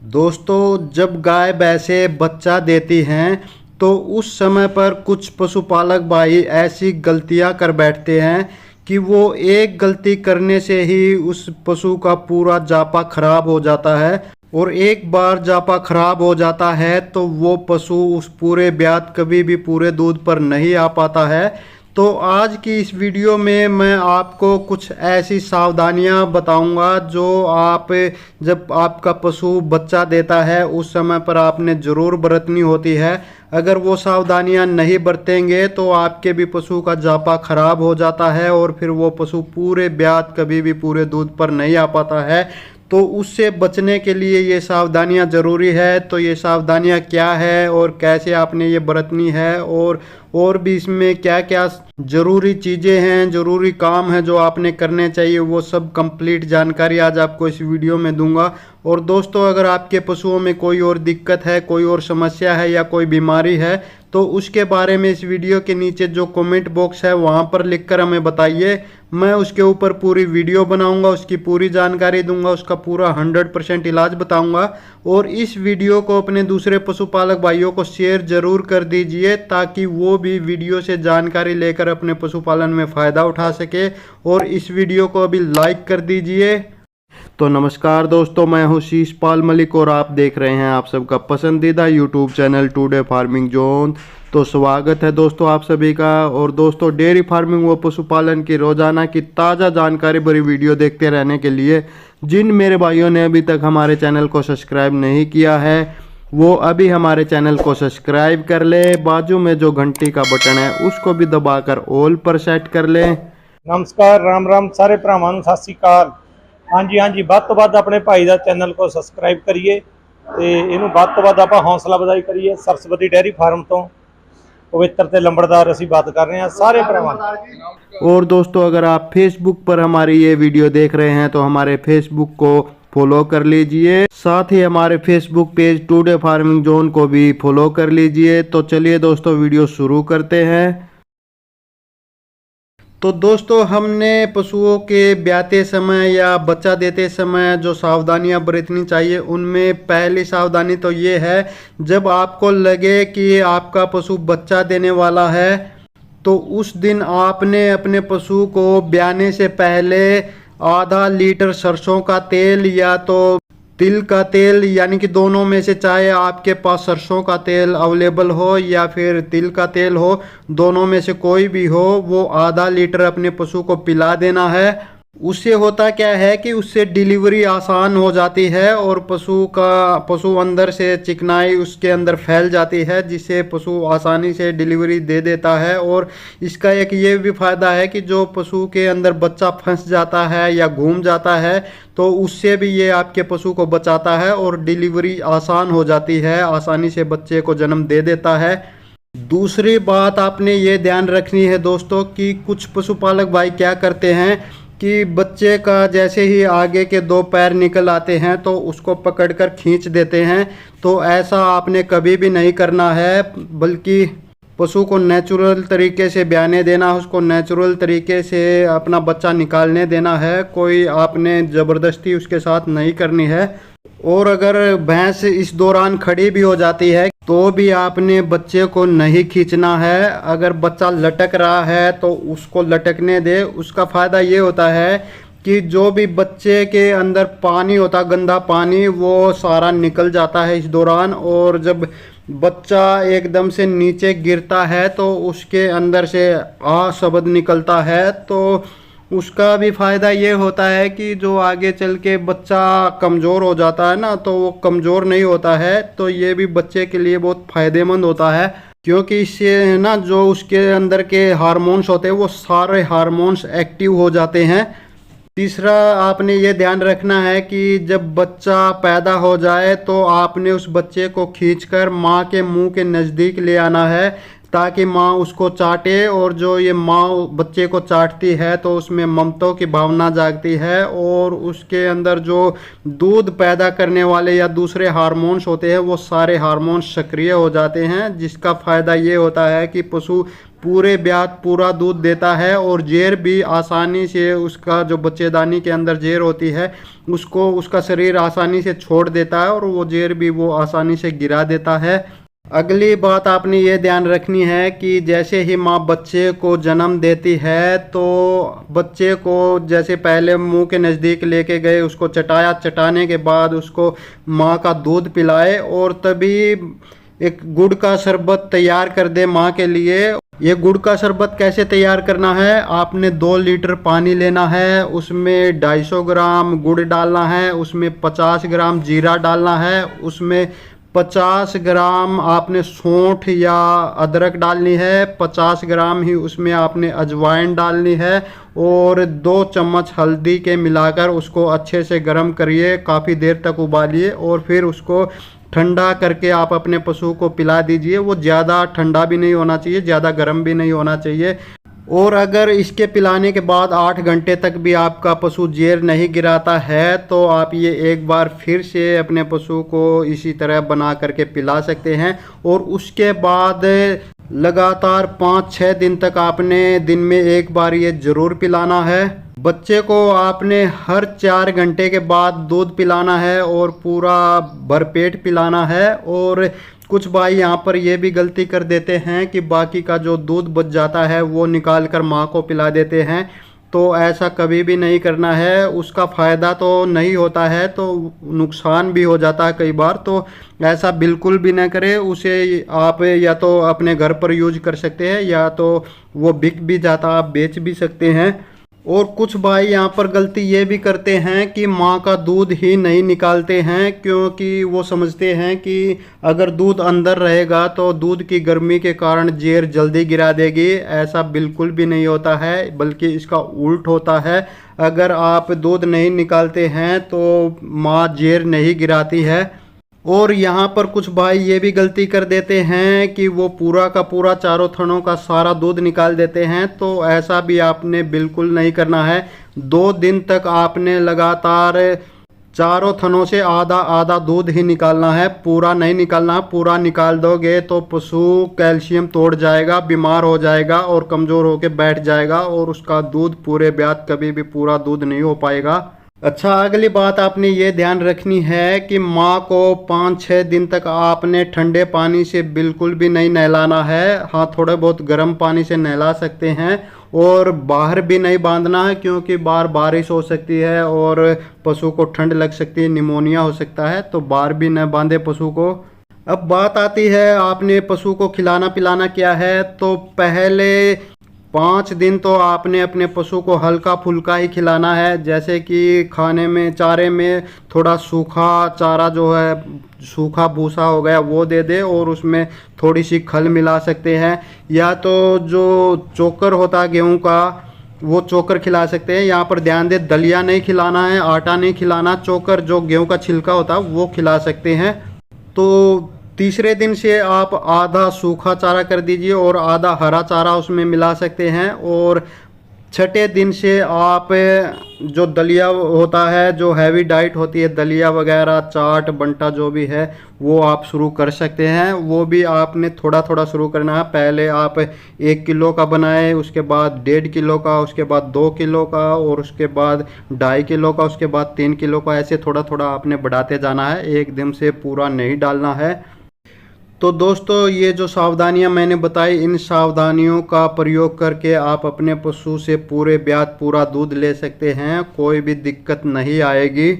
दोस्तों, जब गाय भैंसें बच्चा देती हैं तो उस समय पर कुछ पशुपालक भाई ऐसी गलतियां कर बैठते हैं कि वो एक गलती करने से ही उस पशु का पूरा जापा खराब हो जाता है। और एक बार जापा खराब हो जाता है तो वो पशु उस पूरे ब्यात कभी भी पूरे दूध पर नहीं आ पाता है। तो आज की इस वीडियो में मैं आपको कुछ ऐसी सावधानियां बताऊंगा जो आप जब आपका पशु बच्चा देता है उस समय पर आपने ज़रूर बरतनी होती है। अगर वो सावधानियां नहीं बरतेंगे तो आपके भी पशु का जापा खराब हो जाता है और फिर वो पशु पूरे ब्यात कभी भी पूरे दूध पर नहीं आ पाता है। तो उससे बचने के लिए ये सावधानियां ज़रूरी है। तो ये सावधानियां क्या है और कैसे आपने ये बरतनी है और भी इसमें क्या क्या ज़रूरी चीज़ें हैं, ज़रूरी काम है जो आपने करने चाहिए, वो सब कंप्लीट जानकारी आज आपको इस वीडियो में दूंगा। और दोस्तों, अगर आपके पशुओं में कोई और दिक्कत है, कोई और समस्या है या कोई बीमारी है तो उसके बारे में इस वीडियो के नीचे जो कमेंट बॉक्स है वहाँ पर लिखकर हमें बताइए। मैं उसके ऊपर पूरी वीडियो बनाऊंगा, उसकी पूरी जानकारी दूंगा, उसका पूरा 100% इलाज बताऊंगा। और इस वीडियो को अपने दूसरे पशुपालक भाइयों को शेयर ज़रूर कर दीजिए ताकि वो भी वीडियो से जानकारी लेकर अपने पशुपालन में फ़ायदा उठा सके। और इस वीडियो को अभी लाइक कर दीजिए। तो नमस्कार दोस्तों, मैं हूं शीश पाल मलिक और आप देख रहे हैं आप सबका पसंदीदा YouTube channel today farming zone. तो स्वागत है दोस्तों आप सभी का। और दोस्तों, डेयरी फार्मिंग व पशुपालन की रोजाना की ताज़ा जानकारी भरी वीडियो देखते रहने के लिए जिन मेरे भाइयों ने अभी तक हमारे चैनल को सब्सक्राइब नहीं किया है वो अभी हमारे चैनल को सब्सक्राइब कर ले। बाजू में जो घंटी का बटन है उसको भी दबाकर ऑल पर सेट कर ले। नमस्कार, राम राम सारे भरावां नूं सत श्री अकाल। हाँ जी ਵੱਧ ਤੋਂ ਵੱਧ ਆਪਣੇ ਭਾਈ ਦਾ ਚੈਨਲ को ਸਬਸਕ੍ਰਾਈਬ ਕਰੀਏ ਤੇ ਇਹਨੂੰ ਵੱਧ ਤੋਂ ਵੱਧ ਆਪਾਂ ਹੌਸਲਾ ਵਧਾਈ ਕਰੀਏ। सरस्वती डेयरी फार्म ਤੋਂ पवित्र ਤੇ लंबड़दार ਅਸੀਂ बात कर रहे हैं सारे भरावां। और दोस्तों, अगर आप फेसबुक पर हमारी ये वीडियो देख रहे हैं तो हमारे फेसबुक को फॉलो कर लीजिए। साथ ही हमारे Facebook page today farming zone को भी फॉलो कर लीजिए। तो चलिए दोस्तों, वीडियो शुरू करते हैं। तो दोस्तों, हमने पशुओं के ब्याते समय या बच्चा देते समय जो सावधानियां बरतनी चाहिए उनमें पहली सावधानी तो ये है, जब आपको लगे कि आपका पशु बच्चा देने वाला है तो उस दिन आपने अपने पशु को ब्याने से पहले आधा लीटर सरसों का तेल या तो तिल का तेल, यानी कि दोनों में से चाहे आपके पास सरसों का तेल अवेलेबल हो या फिर तिल का तेल हो, दोनों में से कोई भी हो, वो आधा लीटर अपने पशु को पिला देना है। उससे होता क्या है कि उससे डिलीवरी आसान हो जाती है और पशु अंदर से चिकनाई उसके अंदर फैल जाती है जिससे पशु आसानी से डिलीवरी दे देता है। और इसका एक ये भी फ़ायदा है कि जो पशु के अंदर बच्चा फंस जाता है या घूम जाता है तो उससे भी ये आपके पशु को बचाता है और डिलीवरी आसान हो जाती है, आसानी से बच्चे को जन्म दे देता है। दूसरी बात आपने ये ध्यान रखनी है दोस्तों कि कुछ पशुपालक भाई क्या करते हैं कि बच्चे का जैसे ही आगे के दो पैर निकल आते हैं तो उसको पकड़कर खींच देते हैं। तो ऐसा आपने कभी भी नहीं करना है, बल्कि पशु को नेचुरल तरीके से ब्याने देना, उसको नेचुरल तरीके से अपना बच्चा निकालने देना है। कोई आपने ज़बरदस्ती उसके साथ नहीं करनी है। और अगर भैंस इस दौरान खड़ी भी हो जाती है तो भी आपने बच्चे को नहीं खींचना है। अगर बच्चा लटक रहा है तो उसको लटकने दे। उसका फ़ायदा ये होता है कि जो भी बच्चे के अंदर पानी होता, गंदा पानी, वो सारा निकल जाता है इस दौरान। और जब बच्चा एकदम से नीचे गिरता है तो उसके अंदर से शब्द निकलता है। तो उसका भी फ़ायदा ये होता है कि जो आगे चल के बच्चा कमज़ोर हो जाता है ना, तो वो कमज़ोर नहीं होता है। तो ये भी बच्चे के लिए बहुत फ़ायदेमंद होता है क्योंकि इससे ना जो उसके अंदर के हार्मोन्स होते हैं वो सारे हार्मोन्स एक्टिव हो जाते हैं। तीसरा आपने ये ध्यान रखना है कि जब बच्चा पैदा हो जाए तो आपने उस बच्चे को खींचकर माँ के मुंह के नज़दीक ले आना है। ताकि माँ उसको चाटे, और जो ये माँ बच्चे को चाटती है तो उसमें ममता की भावना जागती है, और उसके अंदर जो दूध पैदा करने वाले या दूसरे हार्मोन्स होते हैं वो सारे हार्मोन्स सक्रिय हो जाते हैं, जिसका फ़ायदा ये होता है कि पशु पूरे ब्यात पूरा दूध देता है, और जेर भी आसानी से उसका जो बच्चेदानी के अंदर जेर होती है उसको उसका शरीर आसानी से छोड़ देता है, और वो जेर भी वो आसानी से गिरा देता है। अगली बात आपने ये ध्यान रखनी है कि जैसे ही माँ बच्चे को जन्म देती है तो बच्चे को जैसे पहले मुंह के नज़दीक लेके गए, उसको चटाया, चटाने के बाद उसको माँ का दूध पिलाए, और तभी एक गुड़ का शरबत तैयार कर दे माँ के लिए। ये गुड़ का शरबत कैसे तैयार करना है, आपने 2 लीटर पानी लेना है, उसमें 250 ग्राम गुड़ डालना है, उसमें 50 ग्राम जीरा डालना है, उसमें 50 ग्राम आपने सौंठ या अदरक डालनी है, 50 ग्राम ही उसमें आपने अजवाइन डालनी है, और 2 चम्मच हल्दी के मिलाकर उसको अच्छे से गर्म करिए, काफ़ी देर तक उबालिए, और फिर उसको ठंडा करके आप अपने पशु को पिला दीजिए। वो ज़्यादा ठंडा भी नहीं होना चाहिए, ज़्यादा गर्म भी नहीं होना चाहिए। और अगर इसके पिलाने के बाद 8 घंटे तक भी आपका पशु जेर नहीं गिराता है तो आप ये एक बार फिर से अपने पशु को इसी तरह बना करके पिला सकते हैं, और उसके बाद लगातार 5-6 दिन तक आपने दिन में एक बार ये ज़रूर पिलाना है। बच्चे को आपने हर 4 घंटे के बाद दूध पिलाना है, और पूरा भरपेट पिलाना है। और कुछ भाई यहाँ पर ये भी गलती कर देते हैं कि बाकी का जो दूध बच जाता है वो निकाल कर माँ को पिला देते हैं, तो ऐसा कभी भी नहीं करना है। उसका फ़ायदा तो नहीं होता है, तो नुकसान भी हो जाता है कई बार, तो ऐसा बिल्कुल भी ना करें। उसे आप या तो अपने घर पर यूज कर सकते हैं, या तो वो बिक भी जाता, आप बेच भी सकते हैं। और कुछ भाई यहाँ पर गलती ये भी करते हैं कि माँ का दूध ही नहीं निकालते हैं, क्योंकि वो समझते हैं कि अगर दूध अंदर रहेगा तो दूध की गर्मी के कारण जेर जल्दी गिरा देगी। ऐसा बिल्कुल भी नहीं होता है, बल्कि इसका उल्ट होता है। अगर आप दूध नहीं निकालते हैं तो माँ जेर नहीं गिराती है। और यहाँ पर कुछ भाई ये भी गलती कर देते हैं कि वो पूरा का पूरा चारों थनों का सारा दूध निकाल देते हैं, तो ऐसा भी आपने बिल्कुल नहीं करना है। 2 दिन तक आपने लगातार चारों थनों से आधा आधा दूध ही निकालना है, पूरा नहीं निकालना। पूरा निकाल दोगे तो पशु कैल्शियम तोड़ जाएगा, बीमार हो जाएगा और कमज़ोर होकर बैठ जाएगा, और उसका दूध पूरे ब्यात कभी भी पूरा दूध नहीं हो पाएगा। अच्छा, अगली बात आपने ये ध्यान रखनी है कि माँ को 5-6 दिन तक आपने ठंडे पानी से बिल्कुल भी नहीं नहलाना है। हाँ, थोड़े बहुत गर्म पानी से नहला सकते हैं, और बाहर भी नहीं बांधना है, क्योंकि बाहर बारिश हो सकती है और पशु को ठंड लग सकती है, निमोनिया हो सकता है, तो बाहर भी न बांधे पशु को। अब बात आती है आपने पशु को खिलाना पिलाना क्या है, तो पहले 5 दिन तो आपने अपने पशु को हल्का फुल्का ही खिलाना है, जैसे कि खाने में चारे में थोड़ा सूखा चारा जो है, सूखा भूसा हो गया वो दे दे, और उसमें थोड़ी सी खल मिला सकते हैं, या तो जो चोकर होता है गेहूं का वो चोकर खिला सकते हैं। यहाँ पर ध्यान दे, दलिया नहीं खिलाना है, आटा नहीं खिलाना, चोकर जो गेहूं का छिलका होता है वो खिला सकते हैं। तो तीसरे दिन से आप आधा सूखा चारा कर दीजिए और आधा हरा चारा उसमें मिला सकते हैं। और छठे दिन से आप जो दलिया होता है, जो हैवी डाइट होती है, दलिया वगैरह, चाट, बंटा जो भी है, वो आप शुरू कर सकते हैं। वो भी आपने थोड़ा थोड़ा शुरू करना है। पहले आप 1 किलो का बनाए, उसके बाद 1.5 किलो का, उसके बाद 2 किलो का, और उसके बाद 2.5 किलो का, उसके बाद 3 किलो का, ऐसे थोड़ा थोड़ा आपने बढ़ाते जाना है, एकदम से पूरा नहीं डालना है। तो दोस्तों, ये जो सावधानियां मैंने बताई, इन सावधानियों का प्रयोग करके आप अपने पशु से पूरे ब्यात पूरा दूध ले सकते हैं, कोई भी दिक्कत नहीं आएगी।